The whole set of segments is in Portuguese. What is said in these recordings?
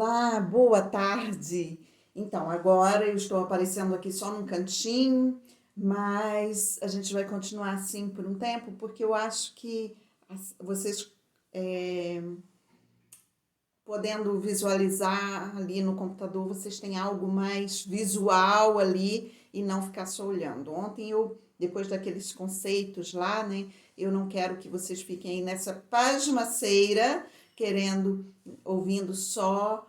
Olá, boa tarde. Então, agora eu estou aparecendo aqui só num cantinho, mas a gente vai continuar assim por um tempo, porque eu acho que vocês podendo visualizar ali no computador, vocês têm algo mais visual ali e não ficar só olhando. Ontem depois daqueles conceitos lá, né, eu não quero que vocês fiquem aí nessa pasmaceira, ouvindo só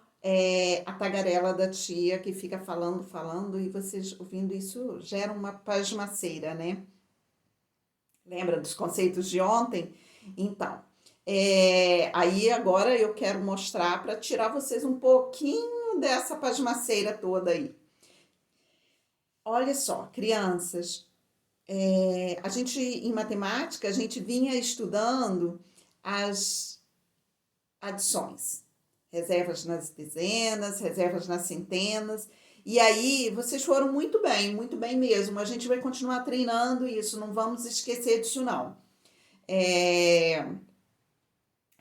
a tagarela da tia que fica falando, e vocês ouvindo isso gera uma pasmaceira, né? Lembra dos conceitos de ontem? Então, aí agora eu quero mostrar para tirar vocês um pouquinho dessa pasmaceira toda aí. Olha só, crianças, a gente em matemática, a gente vinha estudando as adições, reservas nas dezenas, reservas nas centenas, e aí vocês foram muito bem mesmo. A gente vai continuar treinando isso, não vamos esquecer disso não.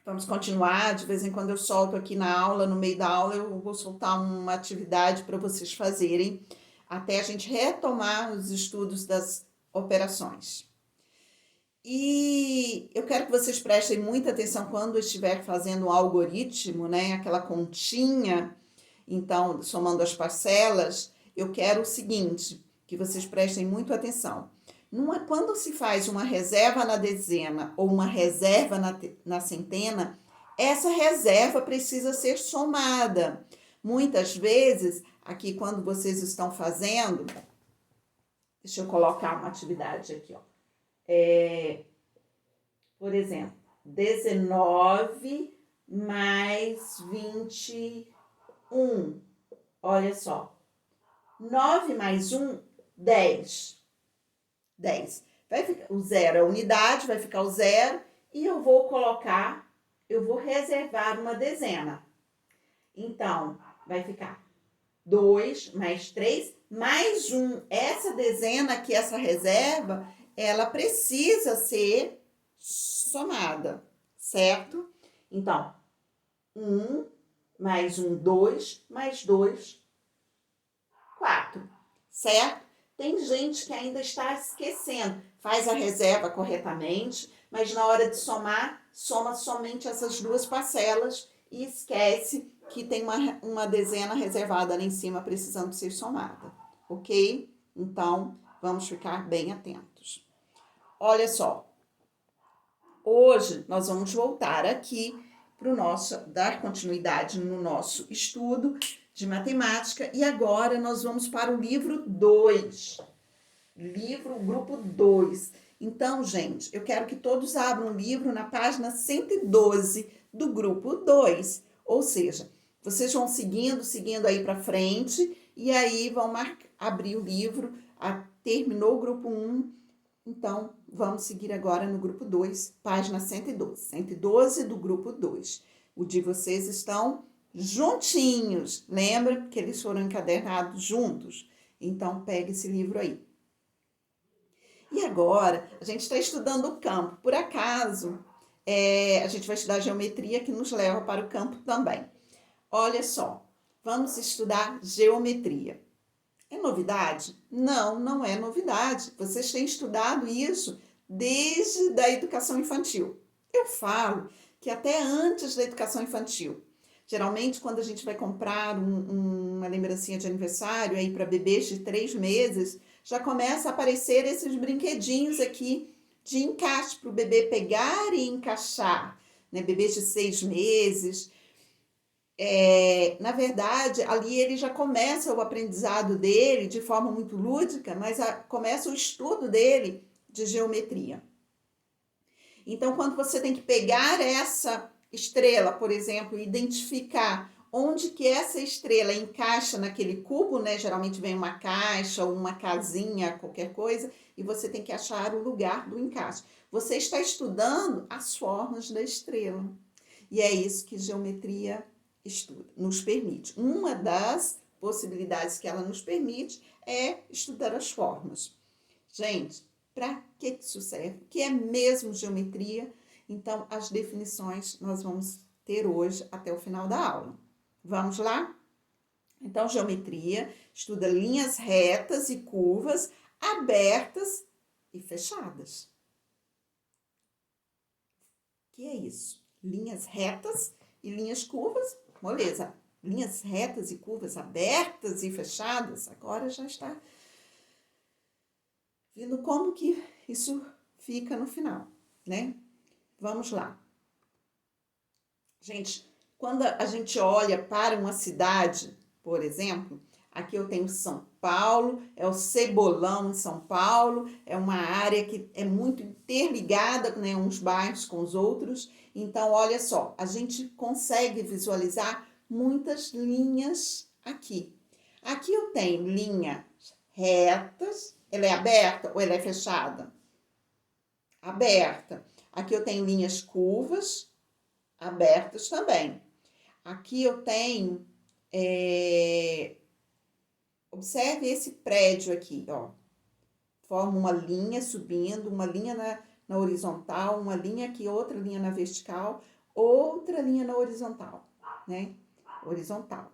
Vamos continuar, de vez em quando eu solto aqui na aula, no meio da aula eu vou soltar uma atividade para vocês fazerem, até a gente retomar os estudos das operações. E eu quero que vocês prestem muita atenção quando estiver fazendo um algoritmo, né, aquela continha, então, somando as parcelas, eu quero o seguinte, que vocês prestem muito atenção. Quando se faz uma reserva na dezena ou uma reserva na centena, essa reserva precisa ser somada. Muitas vezes, aqui quando vocês estão fazendo, deixa eu colocar uma atividade aqui, ó. Por exemplo, 19 mais 21. Olha só. 9 mais 1, 10. 10. Vai ficar o zero, a unidade, vai ficar o zero, e eu vou reservar uma dezena. Então, vai ficar 2 mais 3 mais 1. Essa dezena aqui, essa reserva, ela precisa ser somada, certo? Então, 1 mais 1, 2, mais 2, 4, certo? Tem gente que ainda está esquecendo, faz a reserva corretamente, mas na hora de somar, soma somente essas duas parcelas e esquece que tem uma dezena reservada lá em cima precisando ser somada, ok? Então, vamos ficar bem atentos. Olha só, hoje nós vamos voltar aqui para dar continuidade no nosso estudo de matemática, e agora nós vamos para o livro 2, grupo 2. Então, gente, eu quero que todos abram o livro na página 112 do grupo 2, ou seja, vocês vão seguindo aí para frente, e aí vão abrir o livro, terminou o grupo 1, então vamos seguir agora no grupo 2, página 112, 112 do grupo 2. O de vocês estão juntinhos, lembra que eles foram encadernados juntos? Então, pegue esse livro aí. E agora, a gente está estudando o campo. Por acaso, a gente vai estudar geometria, que nos leva para o campo também. Olha só, vamos estudar geometria. É novidade? Não, não é novidade. Vocês têm estudado isso desde a educação infantil. Eu falo que até antes da educação infantil. Geralmente, quando a gente vai comprar uma lembrancinha de aniversário aí para bebês de 3 meses, já começa a aparecer esses brinquedinhos aqui de encaixe para o bebê pegar e encaixar, né? Bebês de 6 meses. Na verdade, ali ele já começa o aprendizado dele de forma muito lúdica, mas começa o estudo dele de geometria. Então, quando você tem que pegar essa estrela, por exemplo, identificar onde que essa estrela encaixa naquele cubo, né? Geralmente vem uma caixa ou uma casinha, qualquer coisa, e você tem que achar o lugar do encaixe. Você está estudando as formas da estrela. E é isso que geometria nos permite. Uma das possibilidades que ela nos permite é estudar as formas. Gente, para que isso serve? O que é mesmo geometria? Então, as definições nós vamos ter hoje até o final da aula. Vamos lá? Então, geometria estuda linhas retas e curvas, abertas e fechadas. O que é isso? Linhas retas e linhas curvas, moleza. Linhas retas e curvas abertas e fechadas, agora já está vendo como que isso fica no final, né? Vamos lá. Gente, quando a gente olha para uma cidade, por exemplo, aqui eu tenho São Paulo, é o Cebolão em São Paulo, é uma área que é muito interligada, né, uns bairros com os outros. Então, olha só, a gente consegue visualizar muitas linhas aqui. Aqui eu tenho linhas retas, ela é aberta ou ela é fechada? Aberta. Aqui eu tenho linhas curvas, abertas também. Aqui eu tenho, observe esse prédio aqui, ó. Forma uma linha subindo, uma linha na horizontal, uma linha aqui, outra linha na vertical, outra linha na horizontal, né? Horizontal,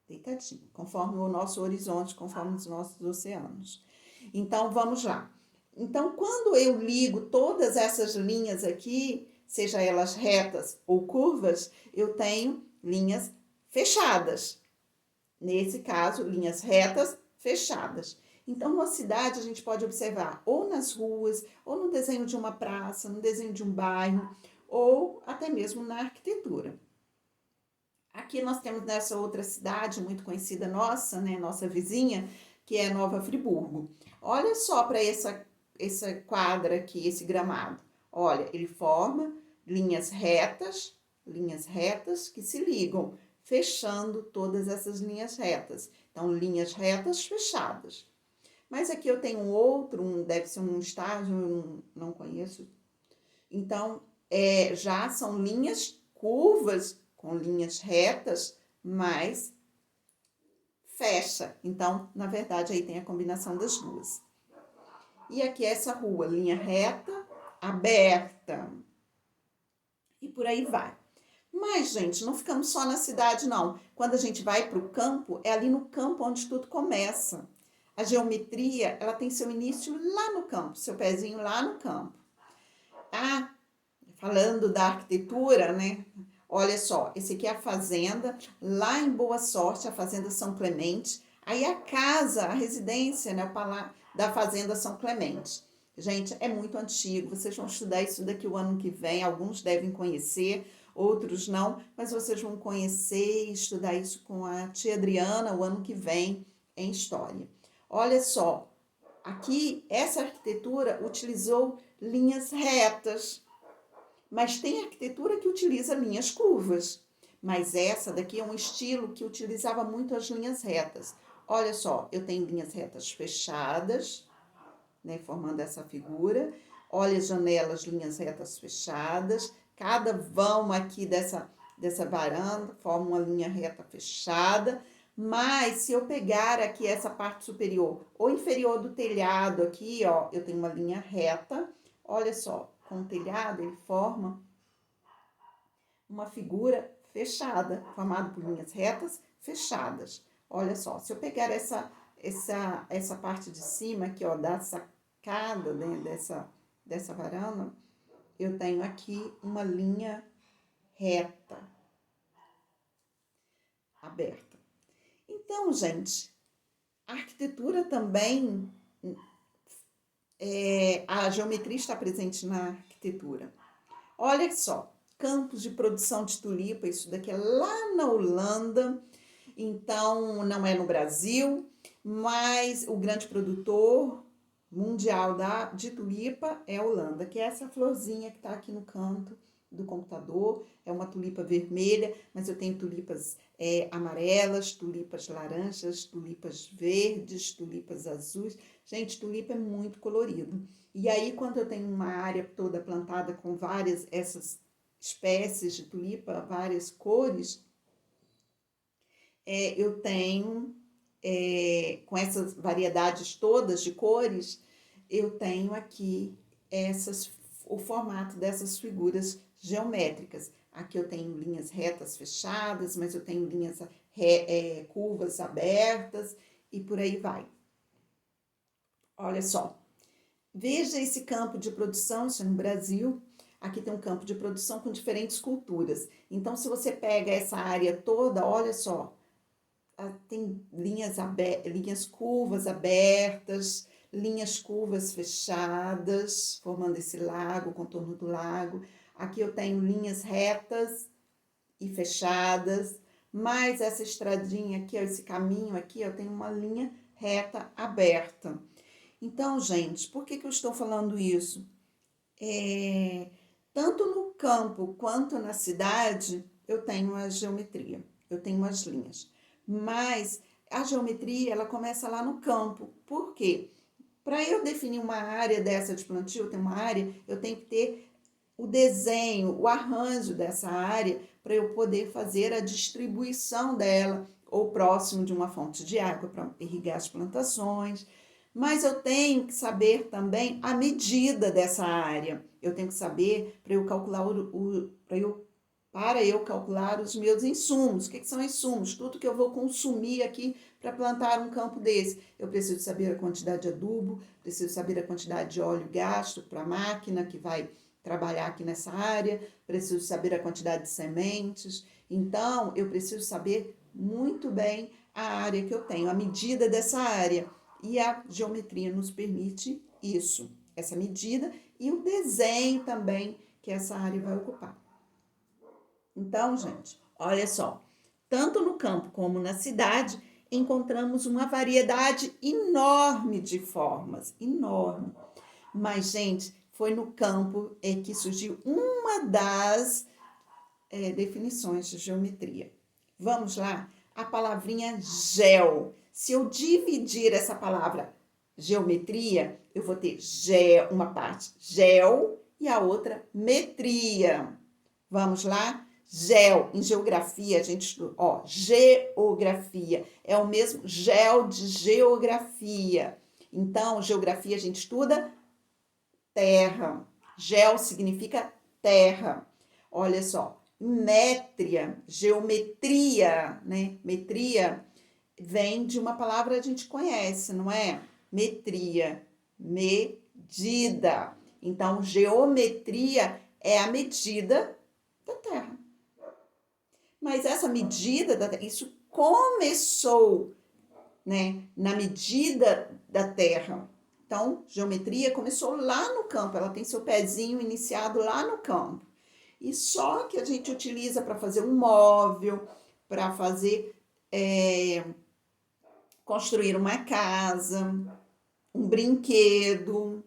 deitadinho, conforme o nosso horizonte, conforme os nossos oceanos. Então, vamos lá. Então, quando eu ligo todas essas linhas aqui, seja elas retas ou curvas, eu tenho linhas fechadas. Nesse caso, linhas retas fechadas. Então, numa cidade, a gente pode observar ou nas ruas, ou no desenho de uma praça, no desenho de um bairro, ou até mesmo na arquitetura. Aqui nós temos nessa outra cidade muito conhecida nossa, né, nossa vizinha, que é Nova Friburgo. Olha só para essa quadra aqui, esse gramado. Olha, ele forma linhas retas que se ligam, fechando todas essas linhas retas. Então, linhas retas fechadas. Mas aqui eu tenho outro, deve ser um estágio, eu não conheço. Então, já são linhas curvas com linhas retas, mas fecha. Então, na verdade, aí tem a combinação das duas. E aqui essa rua, linha reta, aberta. E por aí vai. Mas, gente, não ficamos só na cidade, não. Quando a gente vai para o campo, é ali no campo onde tudo começa. A geometria, ela tem seu início lá no campo, seu pezinho lá no campo. Ah, falando da arquitetura, né? Olha só, esse aqui é a fazenda, lá em Boa Sorte, a Fazenda São Clemente. Aí a casa, a residência, né, da Fazenda São Clemente. Gente, é muito antigo, vocês vão estudar isso daqui o ano que vem, alguns devem conhecer, outros não, mas vocês vão conhecer e estudar isso com a tia Adriana o ano que vem em História. Olha só, aqui essa arquitetura utilizou linhas retas, mas tem arquitetura que utiliza linhas curvas. Mas essa daqui é um estilo que utilizava muito as linhas retas. Olha só, eu tenho linhas retas fechadas, né, formando essa figura. Olha as janelas, linhas retas fechadas. Cada vão aqui dessa varanda forma uma linha reta fechada. Mas se eu pegar aqui essa parte superior ou inferior do telhado aqui, ó, eu tenho uma linha reta. Olha só, com o telhado ele forma uma figura fechada, formada por linhas retas fechadas. Olha só, se eu pegar essa parte de cima aqui, ó, da sacada, né, dessa varanda, eu tenho aqui uma linha reta, aberta. Então, gente, a arquitetura também, a geometria está presente na arquitetura. Olha só, campos de produção de tulipa, isso daqui é lá na Holanda, então não é no Brasil, mas o grande produtor mundial de tulipa é a Holanda, que é essa florzinha que está aqui no canto do computador, é uma tulipa vermelha, mas eu tenho tulipas amarelas, tulipas laranjas, tulipas verdes, tulipas azuis. Gente, tulipa é muito colorido. E aí, quando eu tenho uma área toda plantada com várias essas espécies de tulipa, várias cores, eu tenho, com essas variedades todas de cores, eu tenho aqui o formato dessas figuras geométricas. Aqui eu tenho linhas retas fechadas, mas eu tenho linhas curvas abertas e por aí vai. Olha só, veja esse campo de produção, isso é no Brasil. Aqui tem um campo de produção com diferentes culturas. Então, se você pega essa área toda, olha só, tem linhas curvas abertas, linhas curvas fechadas, formando esse lago, o contorno do lago. Aqui eu tenho linhas retas e fechadas, mais essa estradinha aqui, esse caminho aqui, eu tenho uma linha reta aberta. Então, gente, por que eu estou falando isso? Tanto no campo quanto na cidade, eu tenho a geometria, eu tenho as linhas. Mas a geometria, ela começa lá no campo. Por quê? Para eu definir uma área dessa de plantio, tem uma área, eu tenho que ter o desenho, o arranjo dessa área para eu poder fazer a distribuição dela ou próximo de uma fonte de água para irrigar as plantações. Mas eu tenho que saber também a medida dessa área. Eu tenho que saber para eu calcular para eu calcular os meus insumos. O que são insumos? Tudo que eu vou consumir aqui para plantar um campo desse. Eu preciso saber a quantidade de adubo, preciso saber a quantidade de óleo gasto para a máquina que vai trabalhar aqui nessa área, preciso saber a quantidade de sementes. Então, eu preciso saber muito bem a área que eu tenho, a medida dessa área. E a geometria nos permite isso, essa medida e o desenho também que essa área vai ocupar. Então, gente, olha só, tanto no campo como na cidade, encontramos uma variedade enorme de formas, enorme. Mas, gente, foi no campo que surgiu uma das definições de geometria. Vamos lá? A palavrinha gel. Se eu dividir essa palavra geometria, eu vou ter uma parte gel e a outra metria. Vamos lá? Gel, em geografia, a gente estuda, geografia, é o mesmo gel de geografia. Então, geografia a gente estuda terra. Gel significa terra. Olha só, métria, geometria, né? Metria vem de uma palavra que a gente conhece, não é? Metria, medida. Então, geometria é a medida da Terra. Mas essa medida da Terra, isso começou, né, na medida da Terra. Então, geometria começou lá no campo, ela tem seu pezinho iniciado lá no campo. E só que a gente utiliza para fazer um móvel, para fazer construir uma casa, um brinquedo.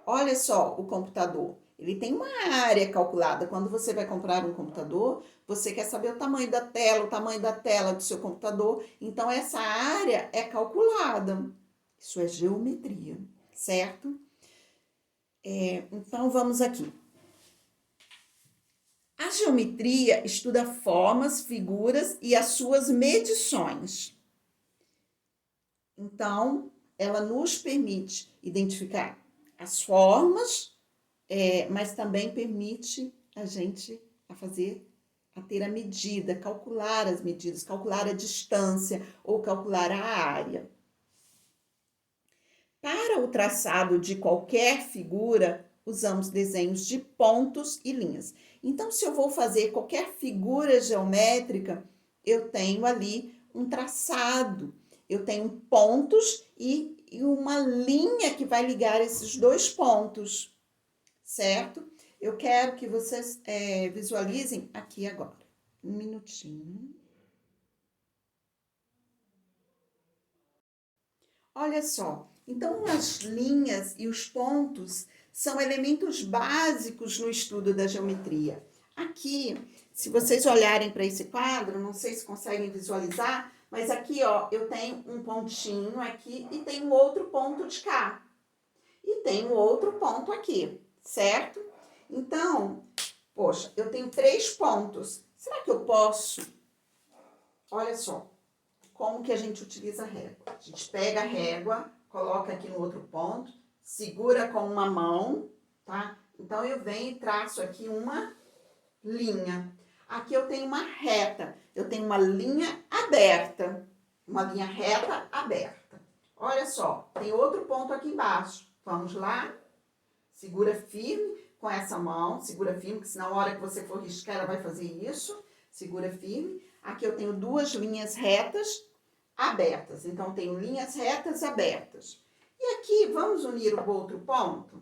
Olha só o computador. Ele tem uma área calculada. Quando você vai comprar um computador, você quer saber o tamanho da tela do seu computador. Então, essa área é calculada. Isso é geometria, certo? Então, vamos aqui. A geometria estuda formas, figuras e as suas medições. Então, ela nos permite identificar as formas, mas também permite a gente a ter a medida, calcular as medidas, calcular a distância ou calcular a área. Para o traçado de qualquer figura, usamos desenhos de pontos e linhas. Então, se eu vou fazer qualquer figura geométrica, eu tenho ali um traçado, eu tenho pontos e uma linha que vai ligar esses dois pontos, certo? Eu quero que vocês visualizem aqui agora. Um minutinho. Olha só, então as linhas e os pontos são elementos básicos no estudo da geometria. Aqui, se vocês olharem para esse quadro, não sei se conseguem visualizar, mas aqui, ó, eu tenho um pontinho aqui e tenho outro ponto de cá. E tenho outro ponto aqui, certo? Então, poxa, eu tenho 3 pontos. Será que eu posso? Olha só, como que a gente utiliza a régua. A gente pega a régua, coloca aqui no outro ponto, segura com uma mão, tá? Então, eu venho e traço aqui uma linha. Aqui eu tenho uma reta, eu tenho uma linha aberta, uma linha reta aberta. Olha só, tem outro ponto aqui embaixo. Vamos lá? Segura firme com essa mão, segura firme, que senão a hora que você for riscar, ela vai fazer isso. Segura firme. Aqui eu tenho duas linhas retas abertas. Então, tenho linhas retas abertas. E aqui, vamos unir o outro ponto?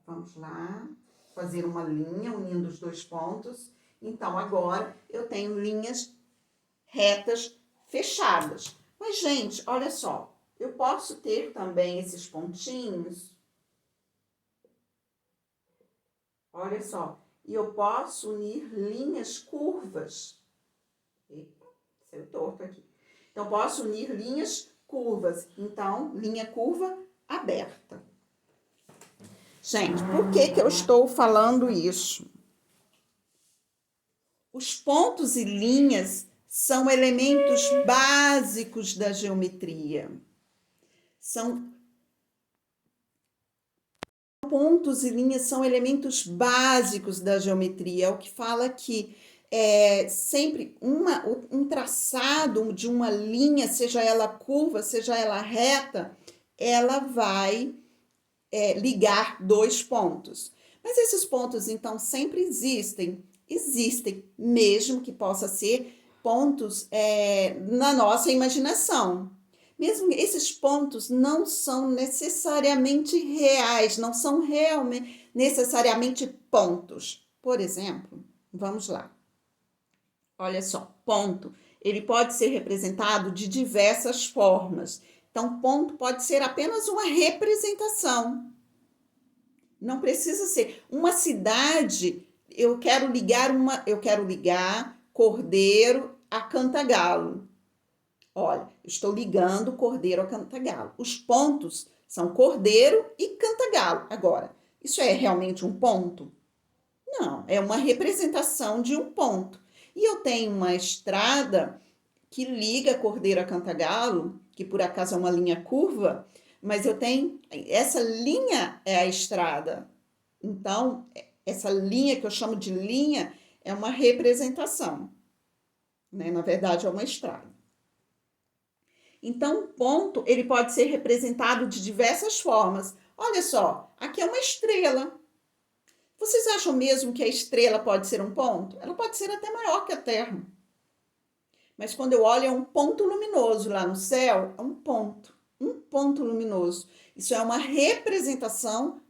Vamos lá, fazer uma linha unindo os dois pontos. Então, agora, eu tenho linhas retas fechadas. Mas, gente, olha só, eu posso ter também esses pontinhos. Olha só, e eu posso unir linhas curvas. Eita, saiu torto aqui. Então, posso unir linhas curvas. Então, linha curva aberta. Gente, por que eu estou falando isso? Os pontos e linhas são elementos básicos da geometria. Pontos e linhas são elementos básicos da geometria. É o que fala que sempre um traçado de uma linha, seja ela curva, seja ela reta, ela vai ligar dois pontos. Mas esses pontos, então, sempre existem. Existem, mesmo que possa ser pontos na nossa imaginação. Mesmo esses pontos não são necessariamente reais, não são realmente necessariamente pontos. Por exemplo, vamos lá. Olha só, ponto. Ele pode ser representado de diversas formas. Então, ponto pode ser apenas uma representação. Não precisa ser uma cidade. Eu quero ligar Cordeiro a Cantagalo. Olha, estou ligando Cordeiro a Cantagalo. Os pontos são Cordeiro e Cantagalo. Agora, isso é realmente um ponto? Não, é uma representação de um ponto. E eu tenho uma estrada que liga Cordeiro a Cantagalo, que por acaso é uma linha curva, mas eu tenho, essa linha é a estrada. Então, essa linha que eu chamo de linha é uma representação, né? Na verdade, é uma estrada. Então, ponto, ele pode ser representado de diversas formas. Olha só, aqui é uma estrela. Vocês acham mesmo que a estrela pode ser um ponto? Ela pode ser até maior que a Terra. Mas quando eu olho, é um ponto luminoso lá no céu, é um ponto luminoso. Isso é uma representação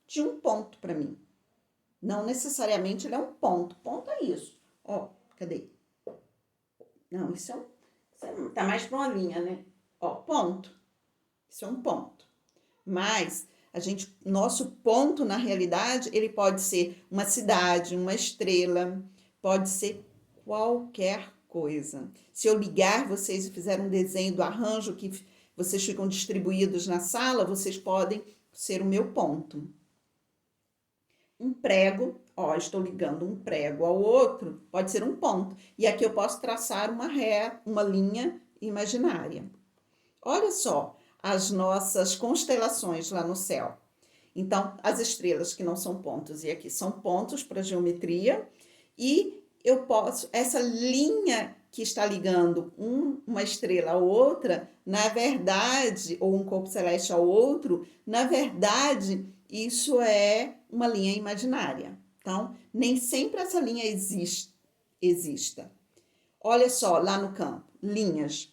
de um ponto para mim. Não necessariamente ele é um ponto. Ponto é isso. Ó, cadê? Não, isso tá mais para uma linha, né? Ó, ponto. Isso é um ponto. Mas nosso ponto na realidade, ele pode ser uma cidade, uma estrela, pode ser qualquer coisa. Se eu ligar vocês e fizer um desenho do arranjo que vocês ficam distribuídos na sala, vocês podem ser o meu ponto. Um prego, ó, estou ligando um prego ao outro, pode ser um ponto. E aqui eu posso traçar uma linha imaginária. Olha só as nossas constelações lá no céu. Então, as estrelas que não são pontos, e aqui são pontos para geometria, e eu posso, essa linha que está ligando uma estrela a outra, na verdade, ou um corpo celeste ao outro, na verdade, isso é uma linha imaginária. Então, nem sempre essa linha exista. Olha só, lá no campo, linhas.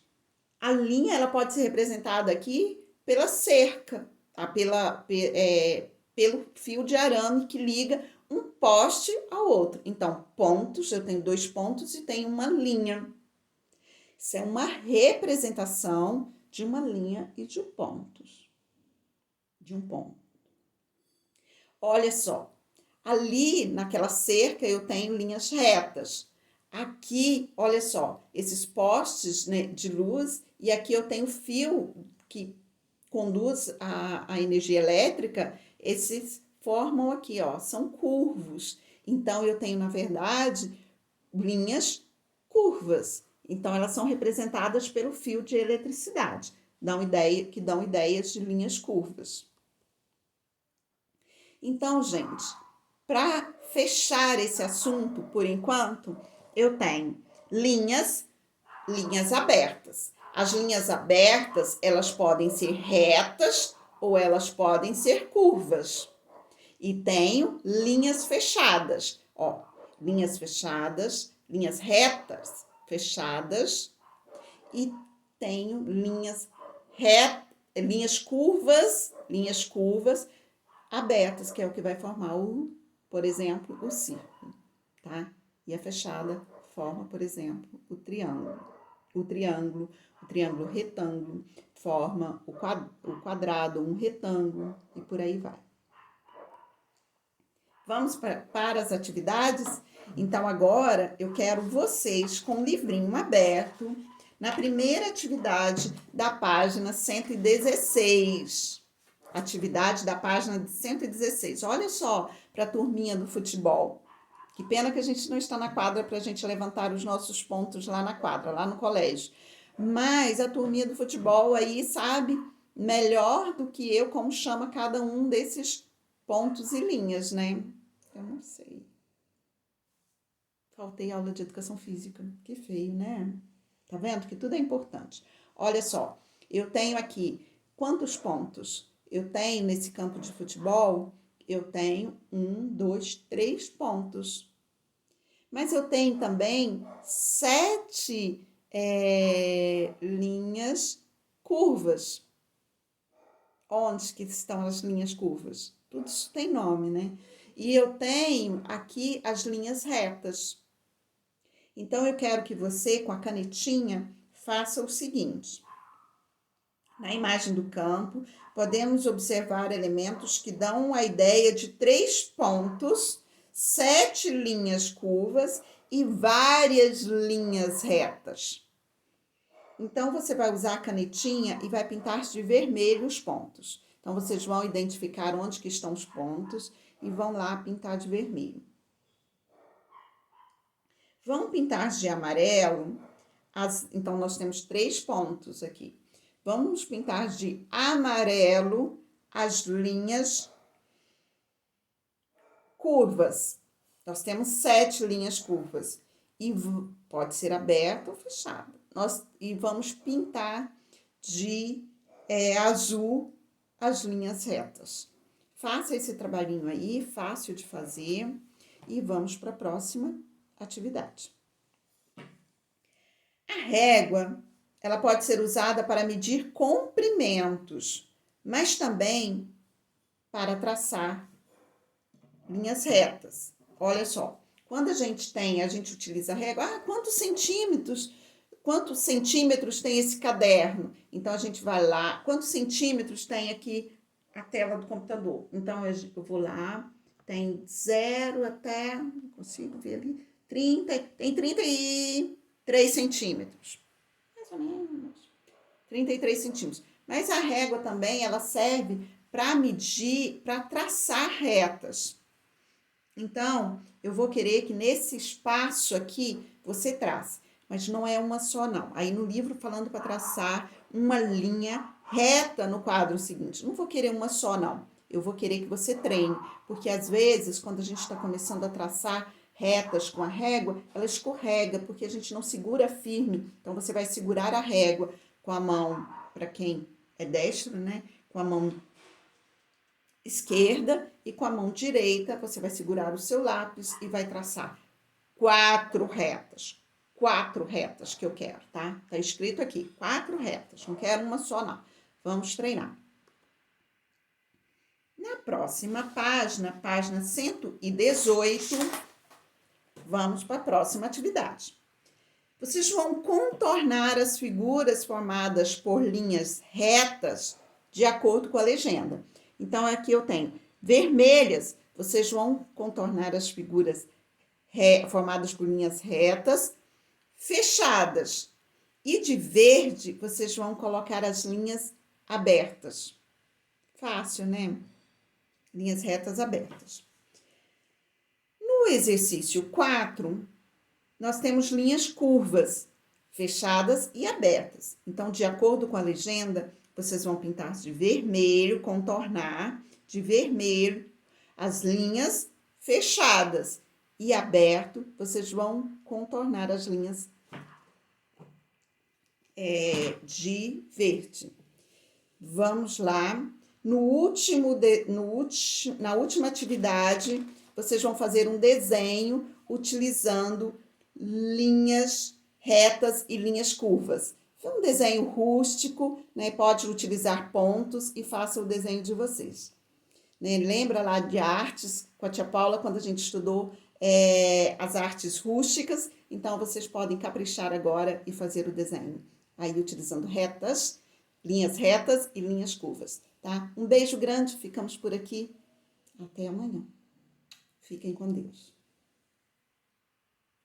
A linha ela pode ser representada aqui pela cerca, tá? Pelo fio de arame que liga um poste ao outro. Então, pontos, eu tenho dois pontos e tenho uma linha. Isso é uma representação de uma linha e de pontos. De um ponto. Olha só, ali naquela cerca eu tenho linhas retas. Aqui, olha só, esses postes, né, de luz, e aqui eu tenho fio que conduz a energia elétrica, esses formam aqui, ó, são curvos. Então, eu tenho, na verdade, linhas curvas. Então, elas são representadas pelo fio de eletricidade, que dão ideias de linhas curvas. Então, gente, Para fechar esse assunto, por enquanto, eu tenho linhas abertas. As linhas abertas, elas podem ser retas ou elas podem ser curvas. E tenho linhas fechadas, ó, linhas fechadas, linhas retas fechadas, e tenho linhas curvas abertas, que é o que vai formar por exemplo, o círculo, tá? E a fechada forma, por exemplo, o triângulo. O triângulo retângulo forma o quadrado, um retângulo, e por aí vai. Vamos para as atividades? Então, agora eu quero vocês com o livrinho aberto na primeira atividade da página 116. Atividade da página 116. Olha só para a turminha do futebol. Que pena que a gente não está na quadra para a gente levantar os nossos pontos lá na quadra, lá no colégio. Mas a turminha do futebol aí sabe melhor do que eu como chama cada um desses pontos e linhas, né? Eu não sei. Faltei aula de educação física. Que feio, né? Tá vendo que tudo é importante. Olha só, eu tenho aqui quantos pontos? Eu tenho nesse campo de futebol, eu tenho 1, 2, 3 pontos. Mas eu tenho também 7 linhas curvas. Onde que estão as linhas curvas? Tudo isso tem nome, né? E eu tenho aqui as linhas retas. Então, eu quero que você, com a canetinha, faça o seguinte. Na imagem do campo, podemos observar elementos que dão a ideia de 3 pontos, 7 linhas curvas e várias linhas retas. Então, você vai usar a canetinha e vai pintar de vermelho os pontos. Então, vocês vão identificar onde que estão os pontos e vão lá pintar de vermelho. Vamos pintar de amarelo. Então, nós temos 3 pontos aqui. Vamos pintar de amarelo as linhas curvas. Nós temos 7 linhas curvas. E pode ser aberta ou fechada. E vamos pintar de azul as linhas retas. Faça esse trabalhinho aí, fácil de fazer. E vamos para a próxima atividade. A régua, ela pode ser usada para medir comprimentos, mas também para traçar linhas retas. Olha só, quando a gente utiliza a régua, quantos centímetros tem esse caderno? Então, a gente vai lá, quantos centímetros tem aqui a tela do computador? Então, eu vou lá, tem 0 até, não consigo ver ali, 30, tem 33 centímetros. Mais ou menos. 33 centímetros. Mas a régua também, ela serve para medir, para traçar retas. Então, eu vou querer que nesse espaço aqui, você trace. Mas não é uma só, não. Aí no livro falando para traçar uma linha reta no quadro seguinte. Não vou querer uma só, não. Eu vou querer que você treine. Porque às vezes, quando a gente está começando a traçar retas com a régua, ela escorrega, porque a gente não segura firme. Então, você vai segurar a régua com a mão, para quem é destro, né? Com a mão esquerda e com a mão direita, você vai segurar o seu lápis e vai traçar 4 retas. 4 retas que eu quero, tá? Tá escrito aqui, 4 retas. Não quero uma só, não. Vamos treinar. Na próxima página, página 118, vamos para a próxima atividade. Vocês vão contornar as figuras formadas por linhas retas de acordo com a legenda. Então, aqui eu tenho vermelhas, vocês vão contornar as figuras formadas por linhas retas, fechadas. E de verde, vocês vão colocar as linhas abertas. Fácil, né? Linhas retas abertas. No exercício 4, nós temos linhas curvas, fechadas e abertas. Então, de acordo com a legenda, vocês vão pintar de vermelho, contornar de vermelho as linhas fechadas. E aberto, vocês vão contornar as linhas de verde. Vamos lá. Na última atividade, vocês vão fazer um desenho utilizando linhas retas e linhas curvas. É um desenho rústico, né? Pode utilizar pontos e faça o desenho de vocês. Né? Lembra lá de artes com a tia Paula, quando a gente estudou as artes rústicas? Então, vocês podem caprichar agora e fazer o desenho. Aí, utilizando linhas retas e linhas curvas, tá? Um beijo grande, ficamos por aqui. Até amanhã. Fiquem com Deus.